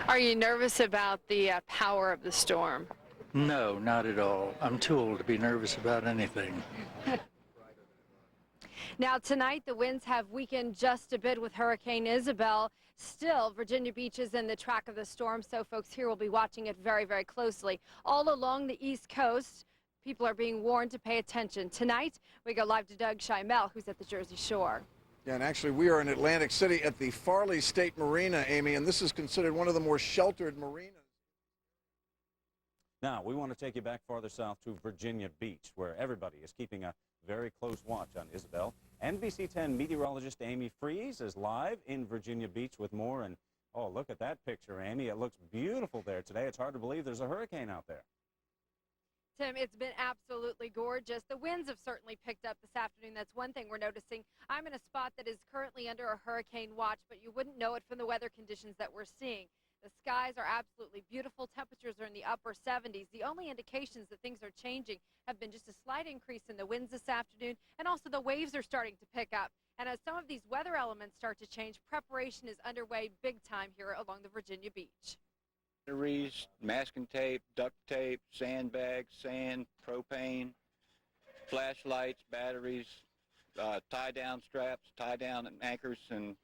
Are you nervous about the power of the storm? No, not at all. I'm too old to be nervous about anything. Now tonight the winds have weakened just a bit with Hurricane Isabel. Still, Virginia Beach is in the track of the storm, so folks here will be watching it very, very closely. All along the East Coast, people are being warned to pay attention. Tonight, we go live to Doug Schimel, who's at the Jersey Shore. Yeah, and actually we are in Atlantic City at the Farley State Marina, Amy, and this is considered one of the more sheltered marinas. Now, we want to take you back farther south to Virginia Beach, where everybody is keeping a very close watch on Isabel. NBC10 meteorologist Amy Freeze is live in Virginia Beach with more. And, oh, look at that picture, Amy. It looks beautiful there today. It's hard to believe there's a hurricane out there. Tim, it's been absolutely gorgeous. The winds have certainly picked up this afternoon. That's one thing we're noticing. I'm in a spot that is currently under a hurricane watch, but you wouldn't know it from the weather conditions that we're seeing. The skies are absolutely beautiful. Temperatures are in the upper 70s. The only indications that things are changing have been just a slight increase in the winds this afternoon, and also the waves are starting to pick up. And as some of these weather elements start to change, preparation is underway big time here along the Virginia Beach. Batteries, masking tape, duct tape, sandbags, sand, propane, flashlights, batteries, tie-down straps, tie-down anchors, and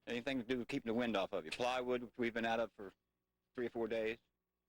anything to do with keeping the wind off of you. Plywood, which we've been out of for 3 or 4 days.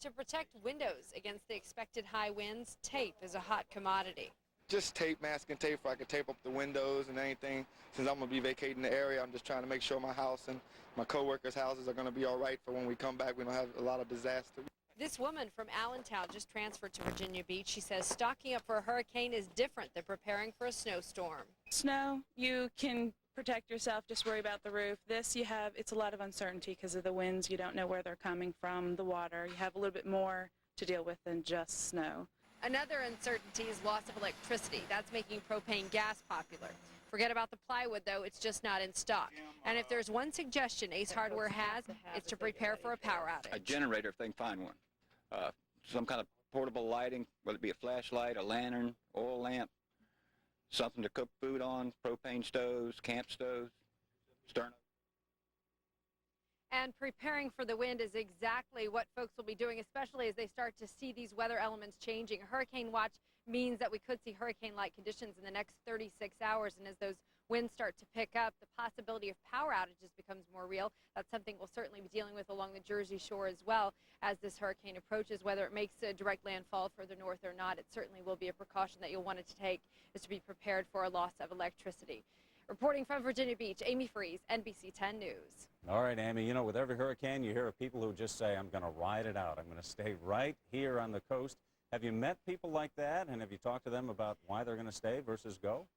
To protect windows against the expected high winds, tape is a hot commodity. Just tape, masking tape, so I can tape up the windows and anything. Since I'm going to be vacating the area, I'm just trying to make sure my house and my co-workers' houses are going to be all right for when we come back. We don't have a lot of disaster. This woman from Allentown just transferred to Virginia Beach. She says stocking up for a hurricane is different than preparing for a snowstorm. Snow, you can protect yourself, just worry about the roof. This, it's a lot of uncertainty because of the winds. You don't know where they're coming from, the water. You have a little bit more to deal with than just snow. Another uncertainty is loss of electricity. That's making propane gas popular. Forget about the plywood, though. It's just not in stock. And if there's one suggestion Ace Hardware has, it's to prepare for a power outage. A generator, if they can find one. Some kind of portable lighting, whether it be a flashlight, a lantern, oil lamp, something to cook food on, propane stoves, camp stoves, sterno. And preparing for the wind is exactly what folks will be doing, especially as they start to see these weather elements changing. A hurricane watch means that we could see hurricane-like conditions in the next 36 hours. And as those winds start to pick up, the possibility of power outages becomes more real. That's something we'll certainly be dealing with along the Jersey Shore as well as this hurricane approaches. Whether it makes a direct landfall further north or not, it certainly will be a precaution that you'll want to take, is to be prepared for a loss of electricity. Reporting from Virginia Beach, Amy Freeze, NBC10 News. All right, Amy, you know, with every hurricane, you hear of people who just say, I'm going to ride it out. I'm going to stay right here on the coast. Have you met people like that, and have you talked to them about why they're going to stay versus go?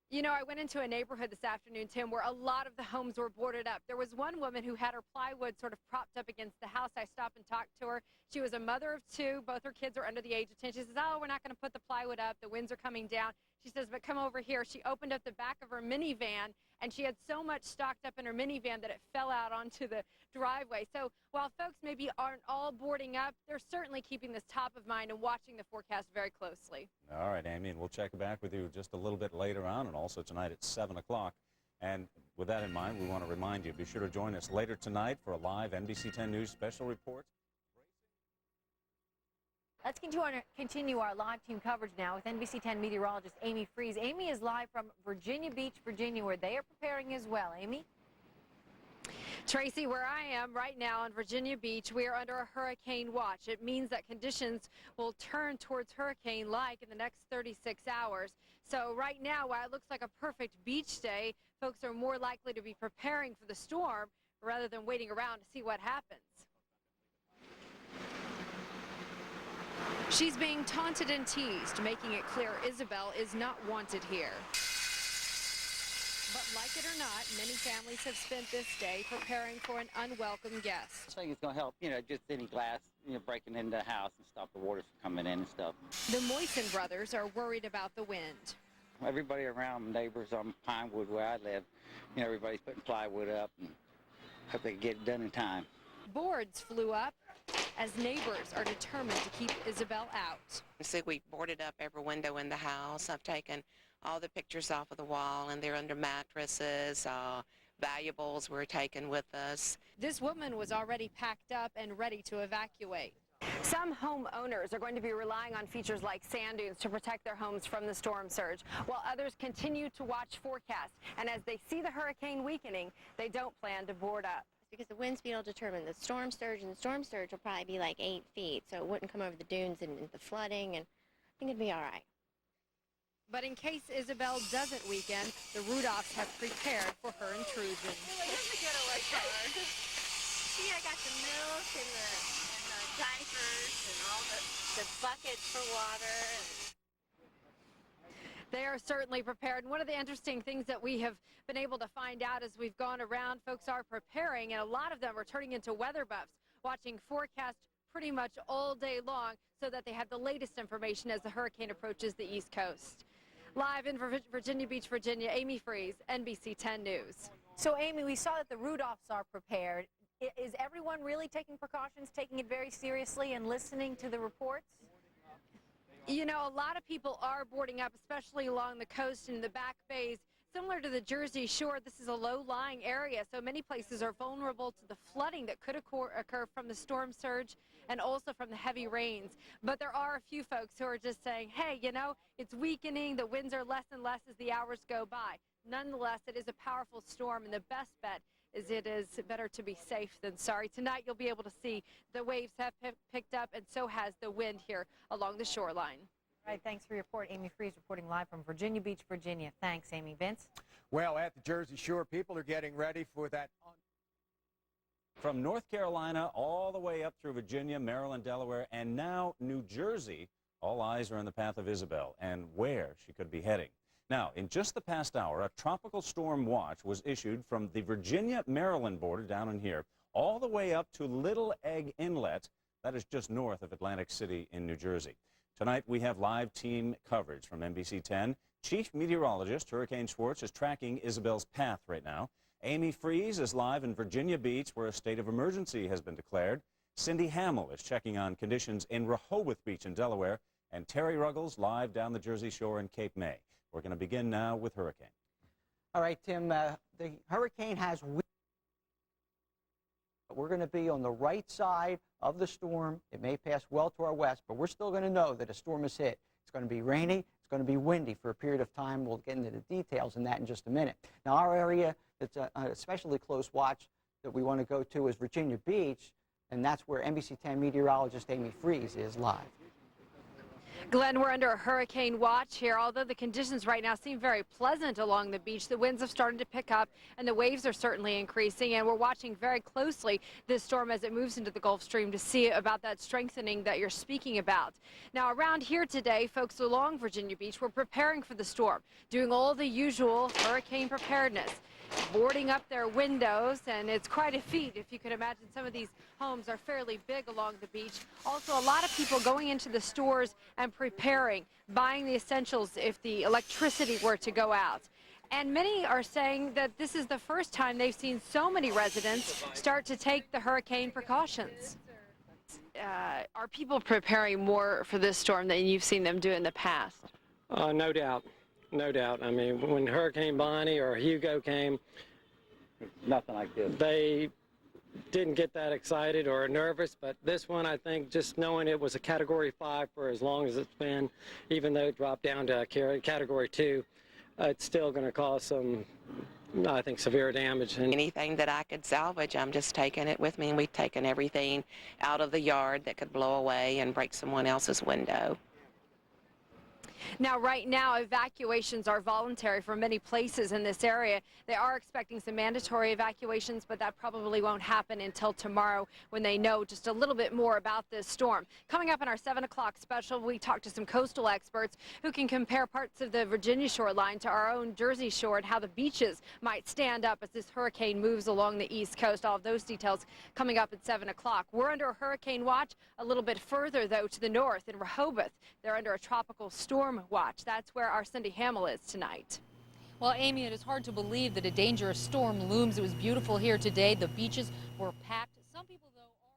You know, I went into a neighborhood this afternoon, Tim, where a lot of the homes were boarded up. There was one woman who had her plywood sort of propped up against the house. I stopped and talked to her. She was a mother of 2. Both her kids are under the age of 10. She says, oh, we're not going to put the plywood up. The winds are coming down. She says, but come over here. She opened up the back of her minivan, and she had so much stocked up in her minivan that it fell out onto the driveway. So while folks maybe aren't all boarding up, they're certainly keeping this top of mind and watching the forecast very closely. All right, Amy, and we'll check back with you just a little bit later on, and also tonight at 7 o'clock. And with that in mind, we want to remind you, be sure to join us later tonight for a live NBC10 News special report. Let's continue our live team coverage now with NBC10 meteorologist Amy Freeze. Amy is live from Virginia Beach, Virginia, where they are preparing as well. Amy? Tracy, where I am right now on Virginia Beach, we are under a hurricane watch. It means that conditions will turn towards hurricane-like in the next 36 hours. So right now, while it looks like a perfect beach day, folks are more likely to be preparing for the storm rather than waiting around to see what happens. She's being taunted and teased, making it clear Isabel is not wanted here. But like it or not, many families have spent this day preparing for an unwelcome guest. I think it's going to help, just any glass, breaking into the house and stop the water from coming in and stuff. The Moisten brothers are worried about the wind. Everybody around, neighbors on Pinewood where I live, everybody's putting plywood up and hope they can get it done in time. Boards flew up as neighbors are determined to keep Isabel out. So we boarded up every window in the house. I've taken all the pictures off of the wall, and they're under mattresses, valuables were taken with us. This woman was already packed up and ready to evacuate. Some homeowners are going to be relying on features like sand dunes to protect their homes from the storm surge, while others continue to watch forecasts. And as they see the hurricane weakening, they don't plan to board up. Because the wind speed will determine the storm surge, and the storm surge will probably be like 8 feet, so it wouldn't come over the dunes and the flooding, and I think it'd be all right. But in case Isabel doesn't weaken, the Rudolphs have prepared for her intrusion. Here's a getaway car. See, I got the milk and the diapers and all the buckets for water. They are certainly prepared. And one of the interesting things that we have been able to find out as we've gone around, folks are preparing, and a lot of them are turning into weather buffs, watching forecasts pretty much all day long so that they have the latest information as the hurricane approaches the East Coast. Live in Virginia Beach, Virginia, Amy Freeze, NBC10 News. So, Amy, we saw that the Rudolphs are prepared. Is everyone really taking precautions, taking it very seriously, and listening to the reports? You know, a lot of people are boarding up, especially along the coast and the back bays. Similar to the Jersey Shore, this is a low-lying area, so many places are vulnerable to the flooding that could occur from the storm surge and also from the heavy rains. But there are a few folks who are just saying, hey, you know, it's weakening, the winds are less and less as the hours go by. Nonetheless, it is a powerful storm, and the best bet is it is better to be safe than sorry. Tonight, you'll be able to see the waves have picked up, and so has the wind here along the shoreline. All right, thanks for your report. Amy Freeze reporting live from Virginia Beach, Virginia. Thanks, Amy. Vince? Well, at the Jersey Shore, people are getting ready for that. From North Carolina all the way up through Virginia, Maryland, Delaware, and now New Jersey, all eyes are in the path of Isabel and where she could be heading. Now, in just the past hour, a tropical storm watch was issued from the Virginia-Maryland border down in here all the way up to Little Egg Inlet. That is just north of Atlantic City in New Jersey. Tonight, we have live team coverage from NBC10. Chief Meteorologist Hurricane Schwartz is tracking Isabel's path right now. Amy Freeze is live in Virginia Beach, where a state of emergency has been declared. Cindy Hamill is checking on conditions in Rehoboth Beach in Delaware. And Terry Ruggles live down the Jersey Shore in Cape May. We're going to begin now with hurricane. All right, Tim, the hurricane has we're going to be on the right side of the storm. It may pass well to our west, but we're still going to know that a storm is hit. It's going to be rainy. It's going to be windy for a period of time. We'll get into the details in that in just a minute. Now, our area that's a especially close watch that we want to go to is Virginia Beach, and that's where NBC10 meteorologist Amy Freeze is live. Glenn, we're under a hurricane watch here. Although the conditions right now seem very pleasant along the beach, the winds have started to pick up and the waves are certainly increasing, and we're watching very closely this storm as it moves into the Gulf Stream to see about that strengthening that you're speaking about. Now, around here today, folks along Virginia Beach were preparing for the storm, doing all the usual hurricane preparedness, boarding up their windows, and it's quite a feat. If you could imagine, some of these homes are fairly big along the beach. Also, a lot of people going into the stores and preparing, buying the essentials if the electricity were to go out. And many are saying that this is the first time they've seen so many residents start to take the hurricane precautions. Are people preparing more for this storm than you've seen them do in the past? No doubt. No doubt. I mean, when Hurricane Bonnie or Hugo came, Nothing like this. they didn't get that excited or nervous, but this one, I think, just knowing it was a Category 5 for as long as it's been, even though it dropped down to Category 2, it's still going to cause some, I think, severe damage. And Anything that I could salvage, I'm just taking it with me, and we've taken everything out of the yard that could blow away and break someone else's window. Now, right now, evacuations are voluntary for many places in this area. They are expecting some mandatory evacuations, but that probably won't happen until tomorrow when they know just a little bit more about this storm. Coming up in our 7 o'clock special, we talk to some coastal experts who can compare parts of the Virginia shoreline to our own Jersey Shore and how the beaches might stand up as this hurricane moves along the East Coast. All of those details coming up at 7 o'clock. We're under a hurricane watch a little bit further, though, to the north in Rehoboth. They're under a tropical storm watch. That's where our Cindy Hamill is tonight. Well, Amy, it is hard to believe that a dangerous storm looms. It was beautiful here today. The beaches were packed. Some people, though, are...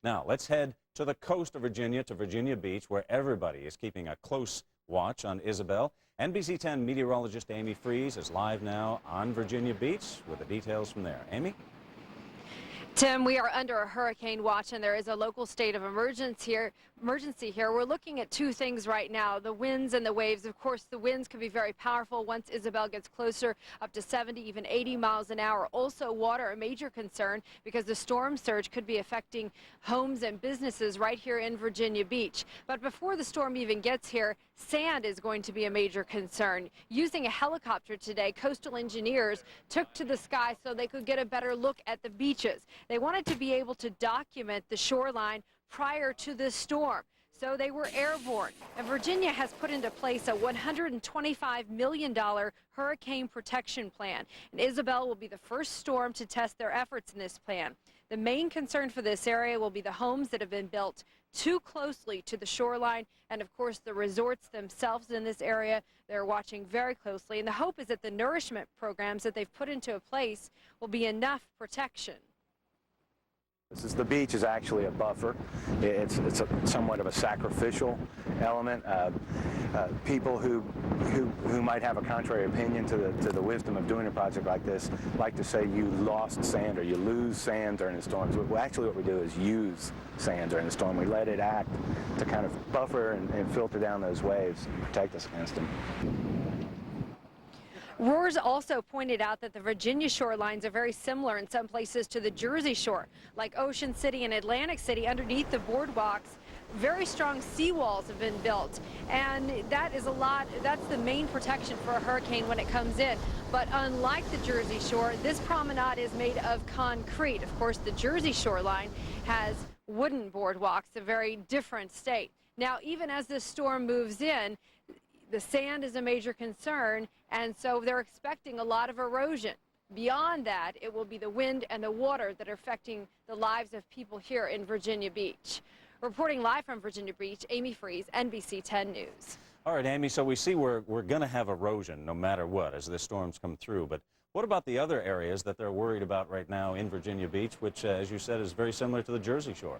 Now, let's head to the coast of Virginia, to Virginia Beach, where everybody is keeping a close watch on Isabel. NBC 10 meteorologist Amy Freeze is live now on Virginia Beach with the details from there. Amy? Tim, we are under a hurricane watch, and there is a local state of emergency here. We're looking at two things right now, the winds and the waves. Of course, the winds could be very powerful once Isabel gets closer, up to 70, even 80 miles an hour. Also, water, a major concern, because the storm surge could be affecting homes and businesses right here in Virginia Beach. But before the storm even gets here, sand is going to be a major concern. Using a helicopter today, coastal engineers took to the sky so they could get a better look at the beaches. They wanted to be able to document the shoreline prior to this storm, so they were airborne. And Virginia has put into place a $125 million hurricane protection plan. And Isabel will be the first storm to test their efforts in this plan. The main concern for this area will be the homes that have been built too closely to the shoreline, and of course the resorts themselves in this area. They're watching very closely, and the hope is that the nourishment programs that they've put into place will be enough protection. The beach is actually a buffer. It's somewhat of a sacrificial element. People who might have a contrary opinion to the wisdom of doing a project like this like to say you lost sand or you lose sand during the storms. Well, actually what we do is use sand during the storm. We let it act to kind of buffer and filter down those waves and protect us against them. Roars also pointed out that the Virginia shorelines are very similar in some places to the Jersey Shore, like Ocean City and Atlantic City. Underneath the boardwalks, very strong seawalls have been built, and that is that's the main protection for a hurricane when it comes in. But unlike the Jersey Shore, this promenade is made of concrete. Of course, the Jersey shoreline has wooden boardwalks, a very different state. Now, even as this storm moves in, the sand is a major concern, and so they're expecting a lot of erosion. Beyond that, it will be the wind and the water that are affecting the lives of people here in Virginia Beach. Reporting live from Virginia Beach, Amy Freeze, NBC 10 News. All right, Amy, so we see we're going to have erosion no matter what as the storms come through. But what about the other areas that they're worried about right now in Virginia Beach, which, as you said, is very similar to the Jersey Shore?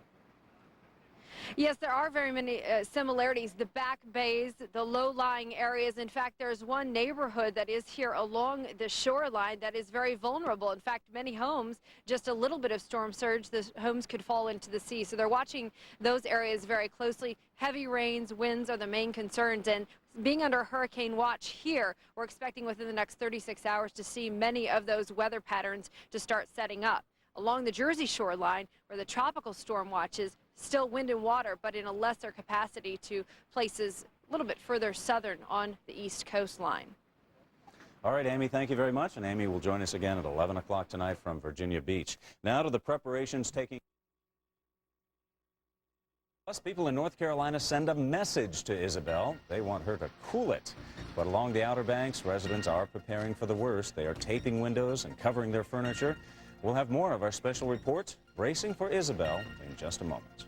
Yes, there are very many similarities. The back bays, the low-lying areas. In fact, there's one neighborhood that is here along the shoreline that is very vulnerable. In fact, many homes, just a little bit of storm surge, the homes could fall into the sea. So they're watching those areas very closely. Heavy rains, winds are the main concerns. And being under hurricane watch here, we're expecting within the next 36 hours to see many of those weather patterns to start setting up. Along the Jersey shoreline, where the tropical storm watch is, still wind and water, but in a lesser capacity to places a little bit further southern on the east coastline. All right, Amy, thank you very much. And Amy will join us again at 11 o'clock tonight from Virginia Beach. Now to the preparations taking. Plus, people in North Carolina send a message to Isabel. They want her to cool it. But along the Outer Banks, residents are preparing for the worst. They are taping windows and covering their furniture. We'll have more of our special report, Bracing for Isabel, in just a moment.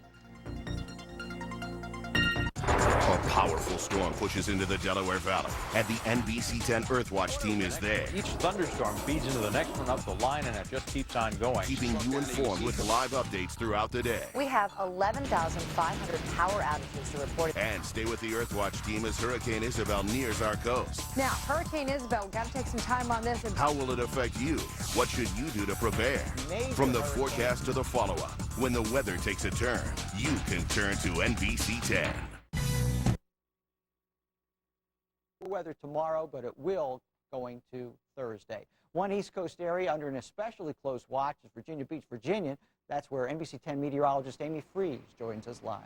A powerful storm pushes into the Delaware Valley, and the NBC10 Earthwatch team is there. Each thunderstorm feeds into the next one up the line, and it just keeps on going. Keeping you informed with live updates throughout the day. We have 11,500 power outages to report. And stay with the Earthwatch team as Hurricane Isabel nears our coast. Now, Hurricane Isabel, we've got to take some time on this. How will it affect you? What should you do to prepare? From the forecast to the follow-up, when the weather takes a turn, you can turn to NBC10. Weather tomorrow, but it will going to Thursday. One East Coast area under an especially close watch is Virginia Beach, Virginia. That's where NBC 10 meteorologist Amy Freeze joins us live.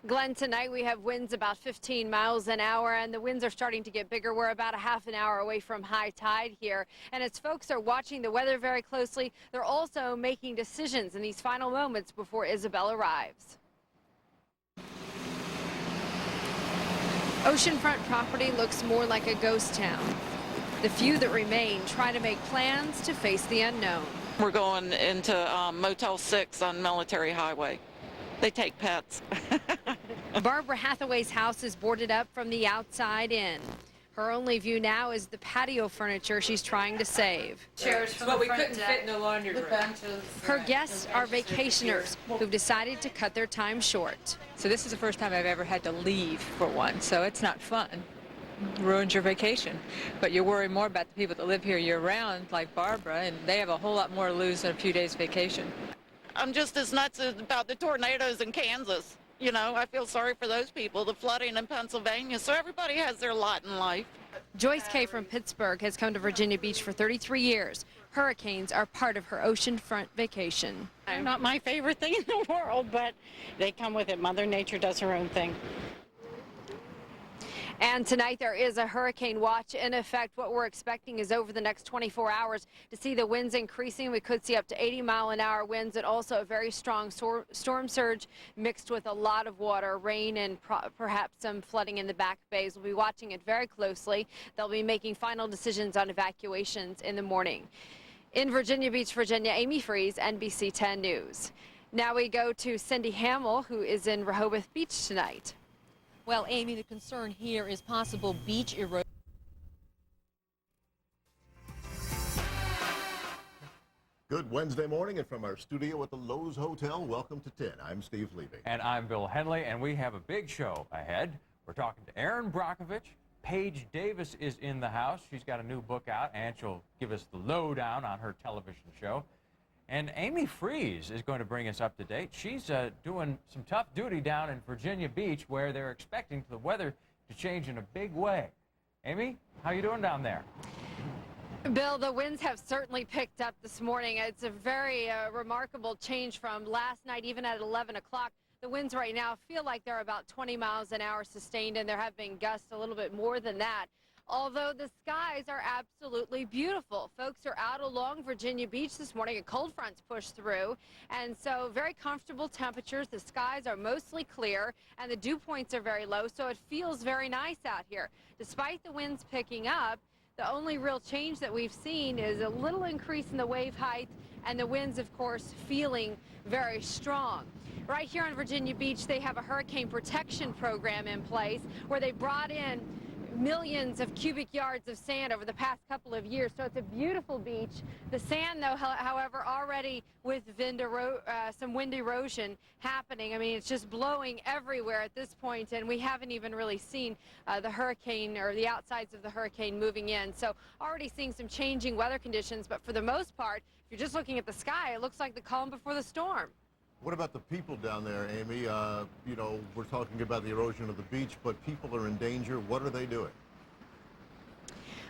Glenn, tonight we have winds about 15 miles an hour, and the winds are starting to get bigger. We're about a half an hour away from high tide here. And as folks are watching the weather very closely, they're also making decisions in these final moments before Isabel arrives. Oceanfront property looks more like a ghost town. The few that remain try to make plans to face the unknown. We're going into Motel 6 on Military Highway. They take pets. Barbara Hathaway's house is boarded up from the outside in. Her only view now is the patio furniture she's trying to save. Chairs from the front deck, the laundry room. Her guests are vacationers who've decided to cut their time short. So this is the first time I've ever had to leave for one, so it's not fun. Ruins your vacation. But you worry more about the people that live here year-round, like Barbara, and they have a whole lot more to lose than a few days vacation. I'm just as nuts about the tornadoes in Kansas. You know, I feel sorry for those people, the flooding in Pennsylvania, so everybody has their lot in life. Joyce Kay from Pittsburgh has come to Virginia Beach for 33 years. Hurricanes are part of her oceanfront vacation. They're not my favorite thing in the world, but they come with it. Mother Nature does her own thing. And tonight there is a hurricane watch in effect. What we're expecting is over the next 24 hours to see the winds increasing. We could see up to 80-mile-an-hour winds and also a very strong storm surge mixed with a lot of water, rain, and perhaps some flooding in the back bays. We'll be watching it very closely. They'll be making final decisions on evacuations in the morning. In Virginia Beach, Virginia, Amy Freeze, NBC 10 News. Now we go to Cindy Hamill, who is in Rehoboth Beach tonight. Well, Amy, the concern here is possible beach erosion. Good Wednesday morning, and from our studio at the Lowe's Hotel, welcome to 10. I'm Steve Levy. And I'm Bill Henley, and we have a big show ahead. We're talking to Erin Brockovich. Paige Davis is in the house. She's got a new book out, and she'll give us the lowdown on her television show. And Amy Freeze is going to bring us up to date. She's doing some tough duty down in Virginia Beach, where they're expecting the weather to change in a big way. Amy, how you doing down there? Bill, the winds have certainly picked up this morning. It's a very remarkable change from last night, even at 11 o'clock. The winds right now feel like they're about 20 miles an hour sustained, and there have been gusts a little bit more than that. Although the skies are absolutely beautiful. Folks are out along Virginia Beach this morning. A cold front's pushed through, and so very comfortable temperatures. The skies are mostly clear, and the dew points are very low, so it feels very nice out here. Despite the winds picking up, the only real change that we've seen is a little increase in the wave height, and the winds, of course, feeling very strong. Right here on Virginia Beach, they have a hurricane protection program in place where they brought in millions of cubic yards of sand over the past couple of years, so it's a beautiful beach. The sand, though, however, already with some wind erosion happening. I mean, it's just blowing everywhere at this point, and we haven't even really seen the hurricane or the outsides of the hurricane moving in. So already seeing some changing weather conditions, but for the most part, if you're just looking at the sky, it looks like the calm before the storm. What about the people down there, Amy? You know, we're talking about the erosion of the beach, but people are in danger. What are they doing?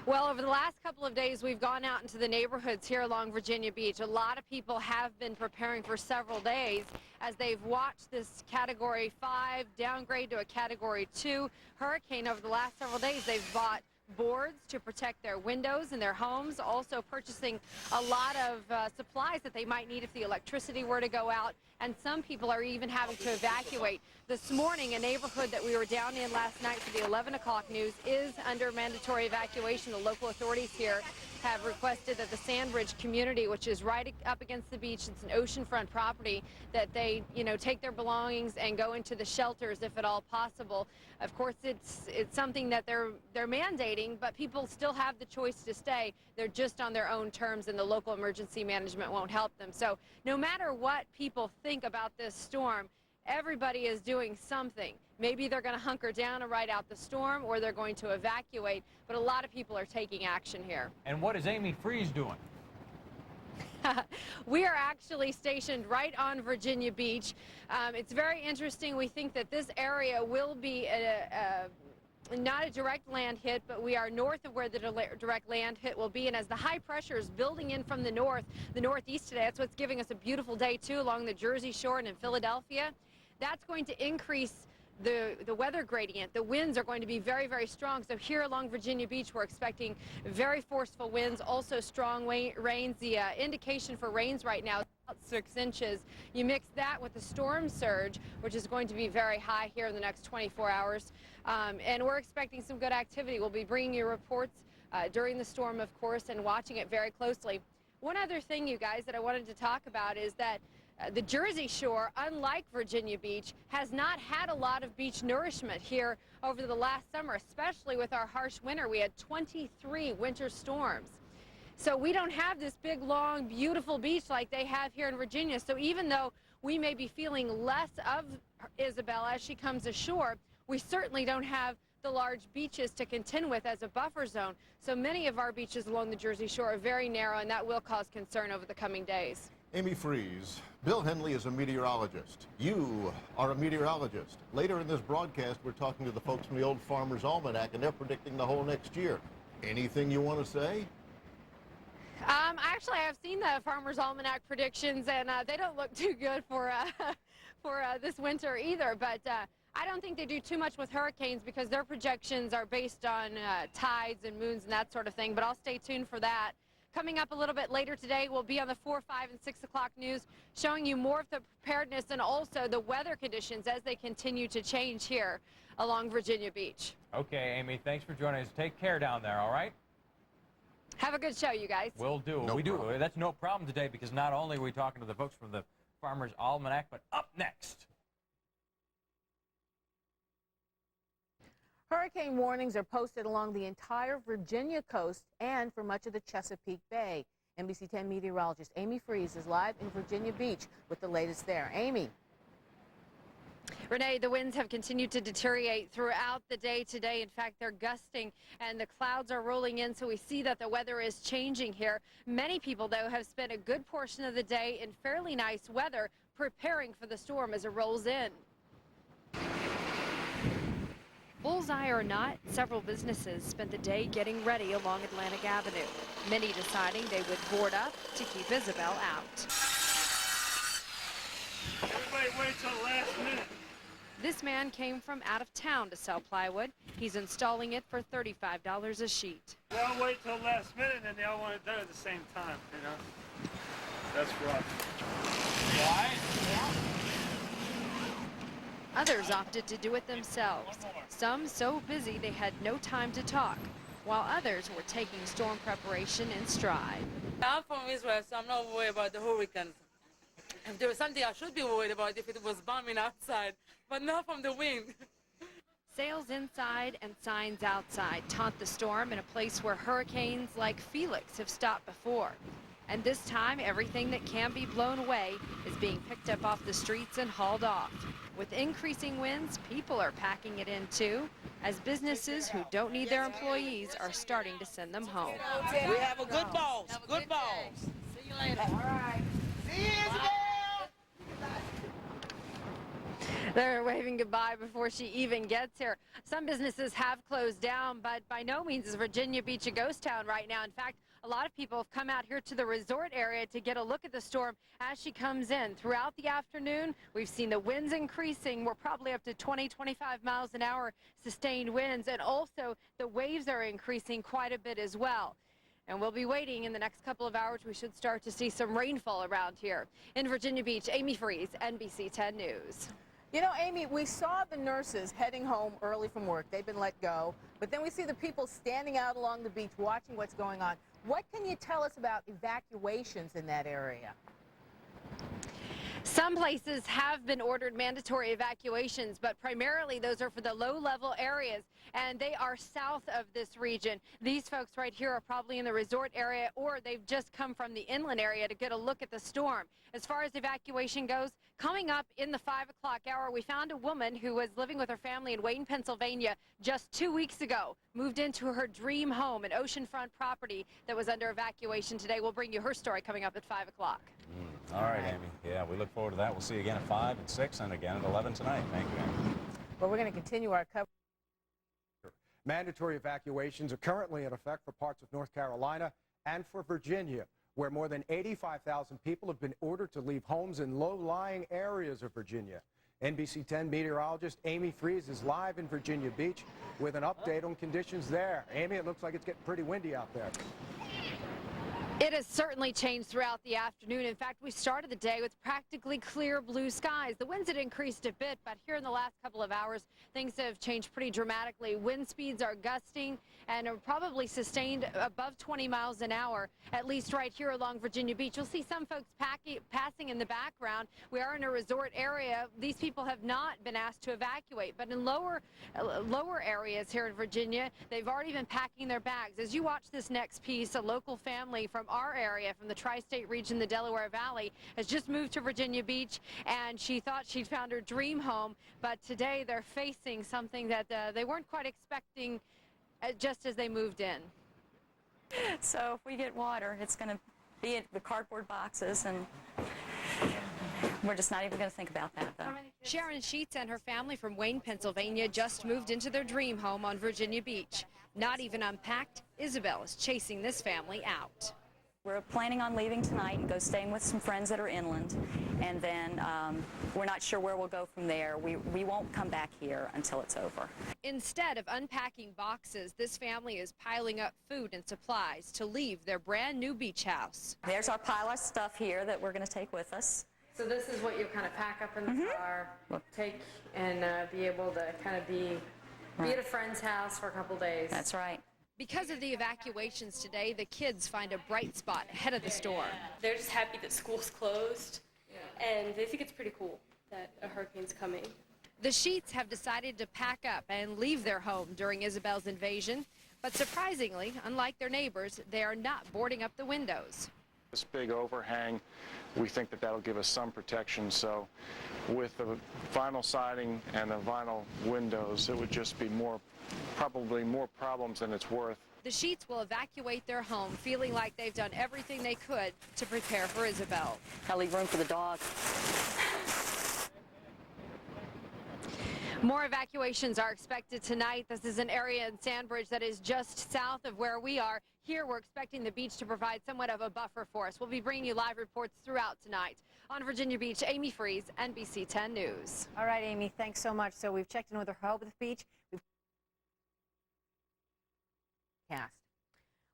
Well, over the last couple of days, we've gone out into the neighborhoods here along Virginia Beach. A lot of people have been preparing for several days as they've watched this Category 5 downgrade to a Category 2 hurricane. Over the last several days, they've bought boards to protect their windows and their homes, also purchasing a lot of supplies that they might need if the electricity were to go out, and some people are even having to evacuate. This morning, a neighborhood that we were down in last night for the 11 o'clock news is under mandatory evacuation. The local authorities here have requested that the Sandbridge community, which is right up against the beach, it's an oceanfront property, that they, take their belongings and go into the shelters if at all possible. Of course, it's something that they're mandating, but people still have the choice to stay. They're just on their own terms, and the local emergency management won't help them. So no matter what people think about this storm, everybody is doing something. Maybe they're going to hunker down and ride out the storm, or they're going to evacuate, but a lot of people are taking action here. And what is Amy Freeze doing? We are actually stationed right on Virginia Beach. It's very interesting. We think that this area will be not a direct land hit, but we are north of where the direct land hit will be. And as the high pressure is building in from the northeast today, that's what's giving us a beautiful day, too, along the Jersey Shore and in Philadelphia. That's going to increase the weather gradient. The winds are going to be very, very strong. So here along Virginia Beach, we're expecting very forceful winds, also strong rains. The indication for rains right now is about 6 inches. You mix that with the storm surge, which is going to be very high here in the next 24 hours. And we're expecting some good activity. We'll be bringing you reports during the storm, of course, and watching it very closely. One other thing, you guys, that I wanted to talk about is that The Jersey Shore, unlike Virginia Beach, has not had a lot of beach nourishment here over the last summer, especially with our harsh winter. We had 23 winter storms. So we don't have this big, long, beautiful beach like they have here in Virginia. So even though we may be feeling less of Isabel as she comes ashore, we certainly don't have the large beaches to contend with as a buffer zone. So many of our beaches along the Jersey Shore are very narrow, and that will cause concern over the coming days. Amy Freeze, Bill Henley is a meteorologist. You are a meteorologist. Later in this broadcast, we're talking to the folks from the Old Farmer's Almanac, and they're predicting the whole next year. Anything you want to say? Actually, I've seen the Farmer's Almanac predictions, and they don't look too good for this winter either. But I don't think they do too much with hurricanes because their projections are based on tides and moons and that sort of thing. But I'll stay tuned for that. Coming up a little bit later today, we'll be on the 4, 5, and 6 o'clock news showing you more of the preparedness and also the weather conditions as they continue to change here along Virginia Beach. Okay, Amy, thanks for joining us. Take care down there, all right? Have a good show, you guys. Will do. No we do. problem. That's no problem today because not only are we talking to the folks from the Farmer's Almanac, but up next. Hurricane warnings are posted along the entire Virginia coast and for much of the Chesapeake Bay. NBC10 meteorologist Amy Freeze is live in Virginia Beach with the latest there. Amy. Renee, the winds have continued to deteriorate throughout the day today. In fact, they're gusting and the clouds are rolling in, so we see that the weather is changing here. Many people, though, have spent a good portion of the day in fairly nice weather preparing for the storm as it rolls in. Bullseye or not, several businesses spent the day getting ready along Atlantic Avenue, many deciding they would board up to keep Isabel out. Everybody wait till the last minute. This man came from out of town to sell plywood. He's installing it for $35 a sheet. They all wait till the last minute and they all want it done at the same time, you know? That's rough. Why? Others opted to do it themselves. Some so busy they had no time to talk, while others were taking storm preparation in stride. I'm from Israel, so I'm not worried about the hurricanes. If there was something I should be worried about, if it was bombing outside, but not from the wind. Sails inside and signs outside taunt the storm in a place where hurricanes like Felix have stopped before. And this time, everything that can be blown away is being picked up off the streets and hauled off. With increasing winds, people are packing it in too, as businesses who don't need their employees are starting to send them home. We have a good boss. Good boss. See you later. All right. See you, Isabel. They're waving goodbye before she even gets here. Some businesses have closed down, but by no means is Virginia Beach a ghost town right now. In fact, a lot of people have come out here to the resort area to get a look at the storm as she comes in. Throughout the afternoon, we've seen the winds increasing. We're probably up to 20, 25 miles an hour sustained winds, and also the waves are increasing quite a bit as well. And we'll be waiting in the next couple of hours. We should start to see some rainfall around here. In Virginia Beach, Amy Freeze, NBC10 News. You know, Amy, we saw the nurses heading home early from work. They've been let go. But then we see the people standing out along the beach watching what's going on. What can you tell us about evacuations in that area? Some places have been ordered mandatory evacuations, but primarily those are for the low-level areas, and they are south of this region. These folks right here are probably in the resort area, or they've just come from the inland area to get a look at the storm. As far as evacuation goes, coming up in the 5 o'clock hour, we found a woman who was living with her family in Wayne, Pennsylvania just 2 weeks ago, moved into her dream home, an oceanfront property that was under evacuation today. We'll bring you her story coming up at 5 o'clock. All right, Amy. Yeah, we look forward to that. We'll see you again at 5 and 6 and again at 11 tonight. Thank you, Amy. Well, we're going to continue our coverage. Mandatory evacuations are currently in effect for parts of North Carolina and for Virginia, where more than 85,000 people have been ordered to leave homes in low-lying areas of Virginia. NBC10 meteorologist Amy Freeze is live in Virginia Beach with an update on conditions there. Amy, it looks like it's getting pretty windy out there. It has certainly changed throughout the afternoon. In fact, we started the day with practically clear blue skies. The winds had increased a bit, but here in the last couple of hours, things have changed pretty dramatically. Wind speeds are gusting and are probably sustained above 20 miles an hour, at least right here along Virginia Beach. You'll see some folks passing in the background. We are in a resort area. These people have not been asked to evacuate, but in lower areas here in Virginia, they've already been packing their bags. As you watch this next piece, a local family from our area, from the tri-state region, the Delaware Valley, has just moved to Virginia Beach, and she thought she'd found her dream home, but today they're facing something that they weren't quite expecting just as they moved in. So if we get water, it's going to be in the cardboard boxes, and we're just not even going to think about that, though. Sharon Sheets and her family from Wayne, Pennsylvania just moved into their dream home on Virginia Beach. Not even unpacked, Isabel is chasing this family out. We're planning on leaving tonight and go staying with some friends that are inland, and then we're not sure where we'll go from there. We won't come back here until it's over. Instead of unpacking boxes, this family is piling up food and supplies to leave their brand new beach house. There's our pile of stuff here that we're going to take with us. So this is what you kind of pack up in the car, take and be able to kind of be at a friend's house for a couple days. That's right. Because of the evacuations today, the kids find a bright spot ahead of the storm. They're just happy that school's closed, and they think it's pretty cool that a hurricane's coming. The Sheets have decided to pack up and leave their home during Isabel's invasion, but surprisingly, unlike their neighbors, they are not boarding up the windows. This big overhang, we think that that'll give us some protection, so with the vinyl siding and the vinyl windows, it would just be probably more problems than it's worth. The Sheets will evacuate their home, feeling like they've done everything they could to prepare for Isabel. I'll leave room for the dog. More evacuations are expected tonight. This is an area in Sandbridge that is just south of where we are. Here, we're expecting the beach to provide somewhat of a buffer for us. We'll be bringing you live reports throughout tonight. On Virginia Beach, Amy Freeze, NBC10 News. All right, Amy, thanks so much. So we've checked in with her home at the beach.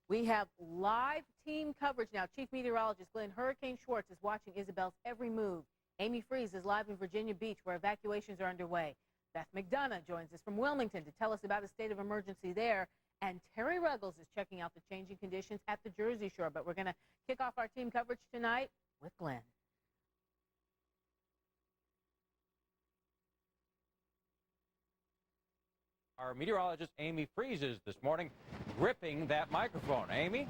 We have live team coverage now. Chief Meteorologist Glenn Hurricane Schwartz is watching Isabel's every move. Amy Freeze is live in Virginia Beach, where evacuations are underway. Beth McDonough joins us from Wilmington to tell us about a state of emergency there. And Terry Ruggles is checking out the changing conditions at the Jersey Shore. But we're going to kick off our team coverage tonight with Glenn. Our meteorologist Amy Freeze is this morning gripping that microphone. Amy?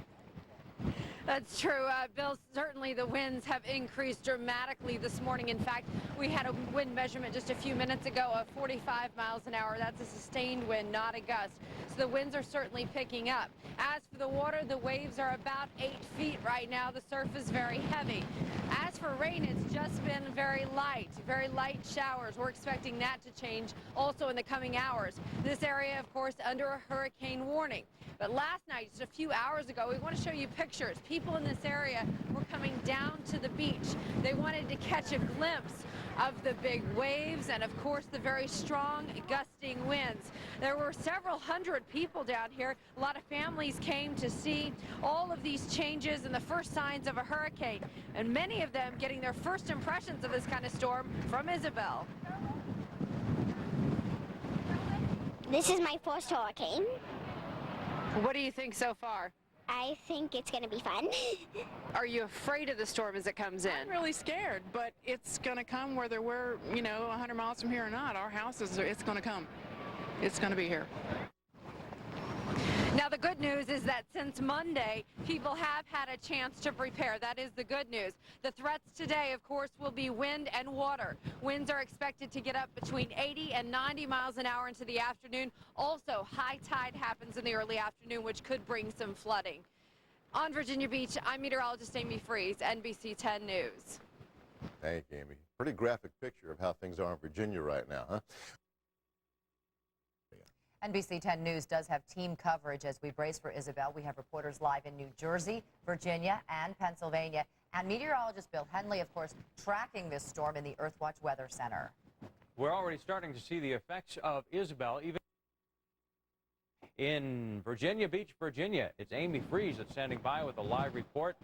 That's true, Bill. Certainly the winds have increased dramatically this morning. In fact, we had a wind measurement just a few minutes ago of 45 miles an hour. That's a sustained wind, not a gust. So the winds are certainly picking up. As for the water, the waves are about 8 feet right now. The surf is very heavy. As for rain, it's just been very light showers. We're expecting that to change also in the coming hours. This area, of course, under a hurricane warning. But last night, just a few hours ago, we want to show you pictures. People in this area were coming down to the beach. They wanted to catch a glimpse of the big waves and, of course, the very strong gusting winds. There were several hundred people down here. A lot of families came to see all of these changes and the first signs of a hurricane, and many of them getting their first impressions of this kind of storm from Isabel. This is my first hurricane. What do you think so far? I think it's going to be fun. Are you afraid of the storm as it comes in? I'm really scared, but it's going to come whether we're, 100 miles from here or not. Our house it's going to come. It's going to be here. Now, the good news is that since Monday, people have had a chance to prepare. That is the good news. The threats today, of course, will be wind and water. Winds are expected to get up between 80 and 90 miles an hour into the afternoon. Also, high tide happens in the early afternoon, which could bring some flooding. On Virginia Beach, I'm meteorologist Amy Freeze, NBC10 News. Thank you, Amy. Pretty graphic picture of how things are in Virginia right now, huh? NBC10 News does have team coverage as we brace for Isabel. We have reporters live in New Jersey, Virginia, and Pennsylvania. And meteorologist Bill Henley, of course, tracking this storm in the Earthwatch Weather Center. We're already starting to see the effects of Isabel. Even in Virginia Beach, Virginia. It's Amy Freeze that's standing by with a live report.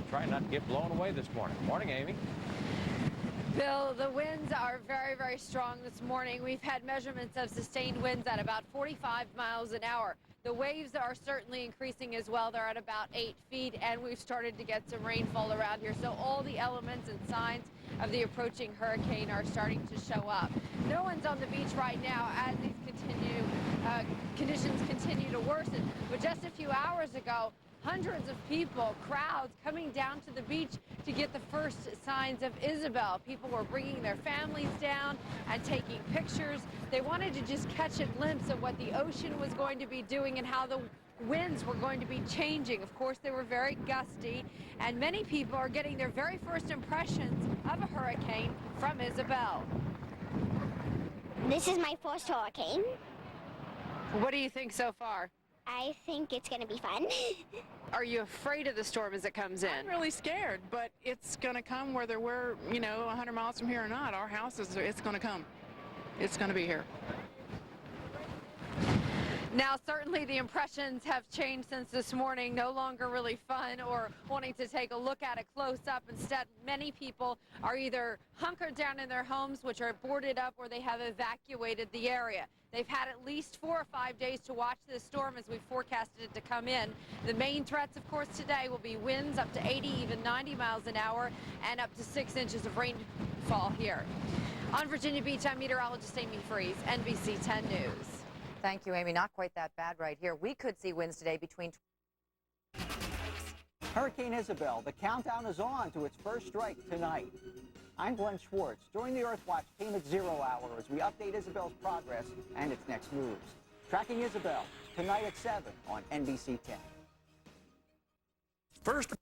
Trying not to get blown away this morning. Morning, Amy. Bill, the winds are very, very strong this morning. We've had measurements of sustained winds at about 45 miles an hour. The waves are certainly increasing as well. They're at about 8 feet, and we've started to get some rainfall around here. So all the elements and signs of the approaching hurricane are starting to show up. No one's on the beach right now as these conditions continue to worsen. But just a few hours ago, hundreds of people, crowds coming down to the beach to get the first signs of Isabel. People were bringing their families down and taking pictures. They wanted to just catch a glimpse of what the ocean was going to be doing and how the winds were going to be changing. Of course, they were very gusty, and many people are getting their very first impressions of a hurricane from Isabel. This is my first hurricane. What do you think so far? I think it's going to be fun. Are you afraid of the storm as it comes in? I'm really scared, but it's going to come whether we're, 100 miles from here or not. Our house it's going to come. It's going to be here. Now, certainly the impressions have changed since this morning. No longer really fun or wanting to take a look at it close up. Instead, many people are either hunkered down in their homes, which are boarded up, or they have evacuated the area. They've had at least 4 or 5 days to watch this storm as we forecasted it to come in. The main threats, of course, today will be winds up to 80, even 90 miles an hour, and up to 6 inches of rainfall here. On Virginia Beach, I'm meteorologist Amy Freeze, NBC 10 News. Thank you, Amy. Not quite that bad right here. We could see winds today between... Hurricane Isabel, the countdown is on to its first strike tonight. I'm Glenn Schwartz. Join the Earthwatch team at 0 hour as we update Isabel's progress and its next moves. Tracking Isabel, tonight at 7 on NBC 10. First